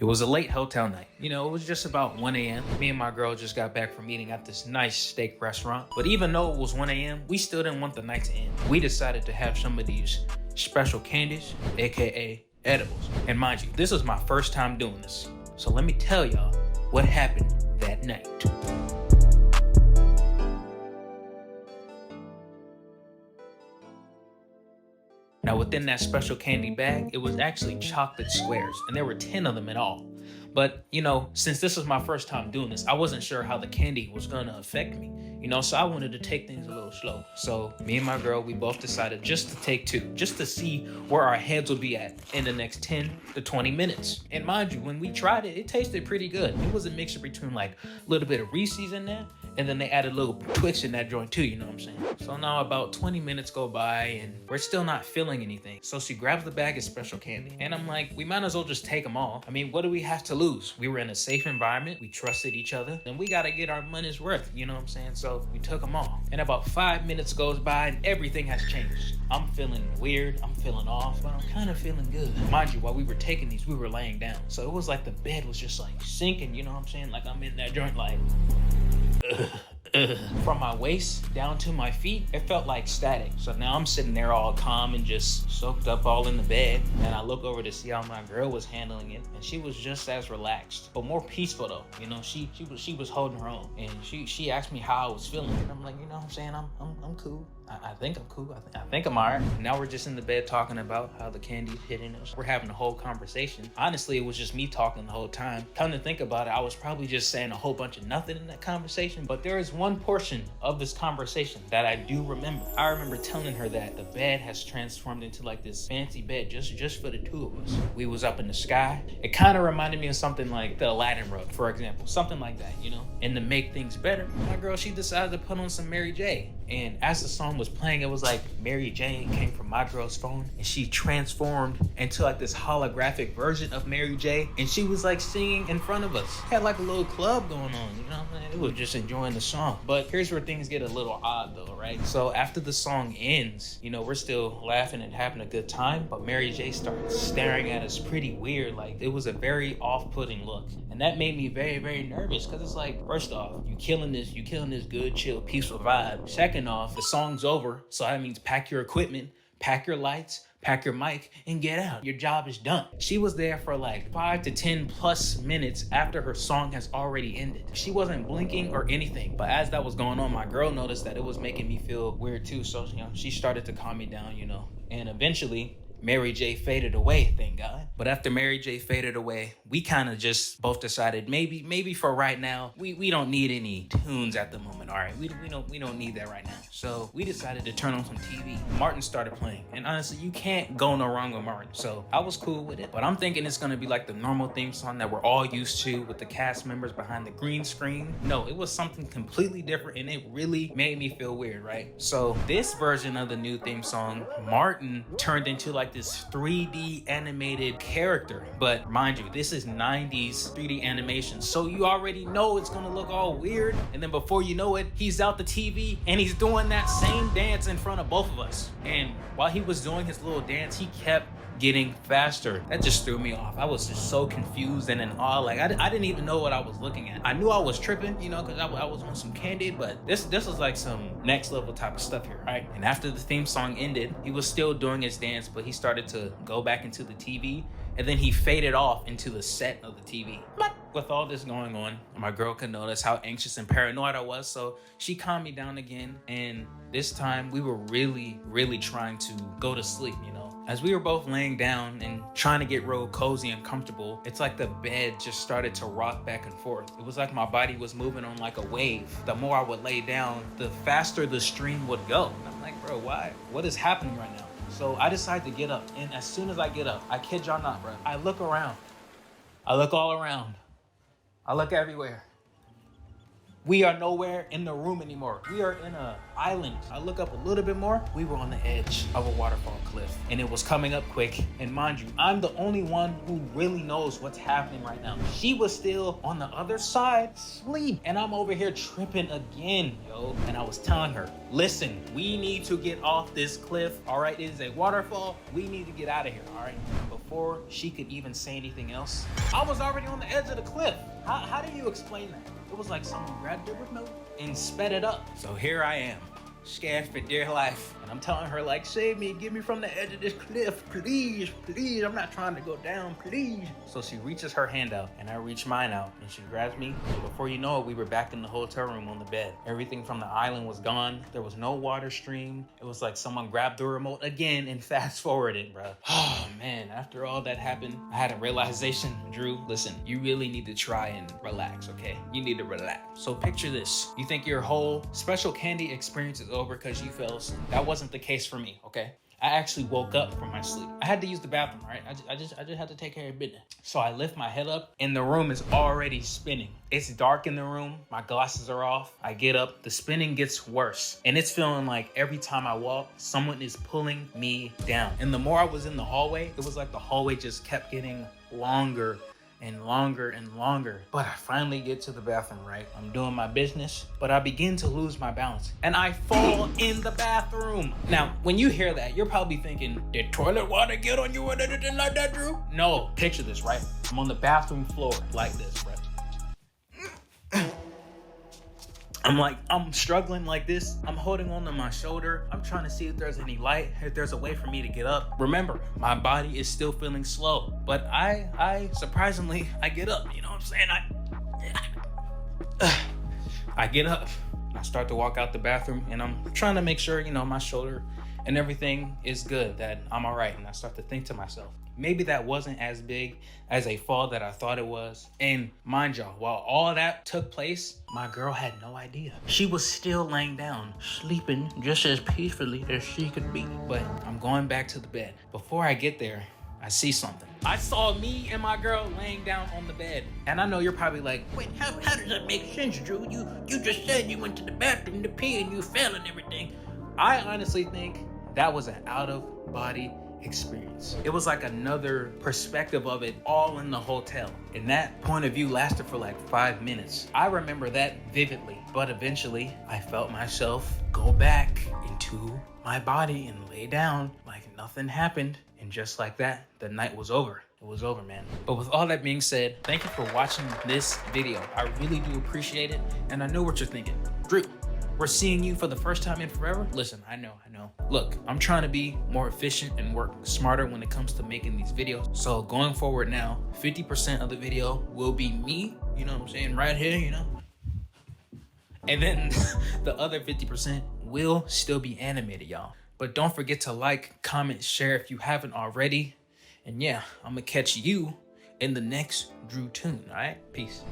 It was a late hotel night. You know, it was just about 1 a.m. Me and my girl just got back from eating at this nice steak restaurant. But even though it was 1 a.m., we still didn't want the night to end. We decided to have some of these special candies, aka edibles. And mind you, this was my first time doing this. So let me tell y'all what happened that night. Now within that special candy bag, it was actually chocolate squares, and there were 10 of them in all. But, you know, since this was my first time doing this, I wasn't sure how the candy was gonna affect me, you know, so I wanted to take things a little slow. So me and my girl, we both decided just to take 2, just to see where our heads would be at in the next 10 to 20 minutes. And mind you, when we tried it, it tasted pretty good. It was a mixture between like a little bit of Reese's in there, and then they added a little Twix in that joint too, you know what I'm saying? So now about 20 minutes go by and we're still not feeling anything. So she grabs the bag of special candy and I'm like, we might as well just take them all. I mean, what do we have to lose? We were in a safe environment, we trusted each other, and we gotta get our money's worth, you know what I'm saying? So we took them all. And about 5 minutes goes by and everything has changed. I'm feeling weird, I'm feeling off, but I'm kind of feeling good. Mind you, while we were taking these, we were laying down. So it was like the bed was just like sinking, you know what I'm saying? Like I'm in that joint like, From my waist down to my feet, it felt like static. So now I'm sitting there all calm and just soaked up all in the bed. And I look over to see how my girl was handling it, and she was just as relaxed, but more peaceful though. You know, she was holding her own, and she asked me how I was feeling. And I'm like, you know what I'm saying? I'm cool. I think I'm cool. I think I'm all right. Now we're just in the bed talking about how the candy's hitting us. We're having a whole conversation. Honestly, it was just me talking the whole time. Come to think about it, I was probably just saying a whole bunch of nothing in that conversation. But there is one portion of this conversation that I do remember. I remember telling her that the bed has transformed into like this fancy bed just for the 2 of us. We was up in the sky. It kind of reminded me of something like the Aladdin rug, for example. Something like that, you know? And to make things better, my girl, she decided to put on some Mary J. And as the song was playing, it was like Mary Jane came from my girl's phone and she transformed into like this holographic version of Mary J. And she was like singing in front of us. Had like a little club going on, you know what I mean? It was just enjoying the song. But here's where things get a little odd though, right? So after the song ends, you know, we're still laughing and having a good time, but Mary J started staring at us pretty weird. Like it was a very off-putting look. And that made me very, very nervous because it's like, first off, you killing this good, chill, peaceful vibe. Second off, the song's over. So that means pack your equipment, pack your lights, pack your mic, and get out. Your job is done. She was there for like 5 to 10 plus minutes after her song has already ended. She wasn't blinking or anything. But as that was going on, my girl noticed that it was making me feel weird too. So, you know, she started to calm me down, you know. And eventually, Mary J faded away, thank God. But after Mary J faded away, we kind of just both decided maybe for right now, we don't need any tunes at the moment, all right? We don't need that right now. So we decided to turn on some TV. Martin started playing, and honestly, you can't go no wrong with Martin. So I was cool with it, but I'm thinking it's gonna be like the normal theme song that we're all used to with the cast members behind the green screen. No, it was something completely different, and it really made me feel weird, right? So this version of the new theme song, Martin turned into like this 3D animated character. But mind you, this is 90s 3D animation, so you already know it's gonna look all weird. And then before you know it, he's out the TV and he's doing that same dance in front of both of us. And while he was doing his little dance, he kept getting faster. That just threw me off. I was just so confused and in awe. Like I didn't even know what I was looking at. I knew I was tripping, you know, because I was on some candy, but this was like some next level type of stuff here, right? And after the theme song ended, he was still doing his dance, but he started to go back into the TV, and then he faded off into the set of the TV. But with all this going on, my girl could notice how anxious and paranoid I was, so she calmed me down again. And this time we were really, really trying to go to sleep, you know. As we were both laying down and trying to get real cozy and comfortable, it's like the bed just started to rock back and forth. It was like my body was moving on like a wave. The more I would lay down, the faster the stream would go. And I'm like, bro, why? What is happening right now? So I decided to get up, and as soon as I get up, I kid y'all not, bro, I look around. I look all around. I look everywhere. We are nowhere in the room anymore. We are in an island. I look up a little bit more. We were on the edge of a waterfall cliff, and it was coming up quick. And mind you, I'm the only one who really knows what's happening right now. She was still on the other side, asleep, and I'm over here tripping again, yo. And I was telling her, listen, we need to get off this cliff, all right? It is a waterfall. We need to get out of here, all right? before she could even say anything else, I was already on the edge of the cliff. How do you explain that? It was like someone grabbed the remote and sped it up. So here I am, scared for dear life. And I'm telling her, like, save me, get me from the edge of this cliff, please, please. I'm not trying to go down, please. So she reaches her hand out and I reach mine out and she grabs me. Before you know it, we were back in the hotel room on the bed. Everything from the island was gone. There was no water stream. It was like someone grabbed the remote again and fast forwarded, bro. Oh man, after all that happened, I had a realization. Drew, listen, you really need to try and relax, okay? You need to relax. So picture this. You think your whole special candy experience is over because you fell asleep. That wasn't the case for me, okay? I actually woke up from my sleep. I had to use the bathroom, right? I just had to take care of business. So I lift my head up and the room is already spinning. It's dark in the room. My glasses are off. I get up, the spinning gets worse. And it's feeling like every time I walk, someone is pulling me down. And the more I was in the hallway, it was like the hallway just kept getting longer and longer and longer. But I finally get to the bathroom, right? I'm doing my business, but I begin to lose my balance and I fall in the bathroom. Now, when you hear that, you're probably thinking, did toilet water get on you or anything like that, Drew? No, picture this, right? I'm on the bathroom floor like this, right? I'm struggling like this. I'm holding on to my shoulder. I'm trying to see if there's any light, if there's a way for me to get up. Remember, my body is still feeling slow, but I surprisingly, I get up. You know what I'm saying? I get up. I start to walk out the bathroom and I'm trying to make sure, you know, my shoulder and everything is good, that I'm all right. And I start to think to myself, maybe that wasn't as big as a fall that I thought it was. And mind y'all, while all that took place, my girl had no idea. She was still laying down, sleeping just as peacefully as she could be. But I'm going back to the bed. Before I get there, I see something. I saw me and my girl laying down on the bed. And I know you're probably like, wait, how does that make sense, Drew? You just said you went to the bathroom to pee and you fell and everything. I honestly think that was an out-of-body experience. It was like another perspective of it all in the hotel. And that point of view lasted for like 5 minutes. I remember that vividly, but eventually I felt myself go back into my body and lay down like nothing happened. And just like that, the night was over. It was over, man. But with all that being said, thank you for watching this video. I really do appreciate it. And I know what you're thinking. Drew, we're seeing you for the first time in forever? Listen, I know. Look, I'm trying to be more efficient and work smarter when it comes to making these videos. So going forward now, 50% of the video will be me, you know what I'm saying, right here, you know? And then the other 50% will still be animated, y'all. But don't forget to like, comment, share if you haven't already. And yeah, I'm gonna catch you in the next Drewtoon, all right? Peace.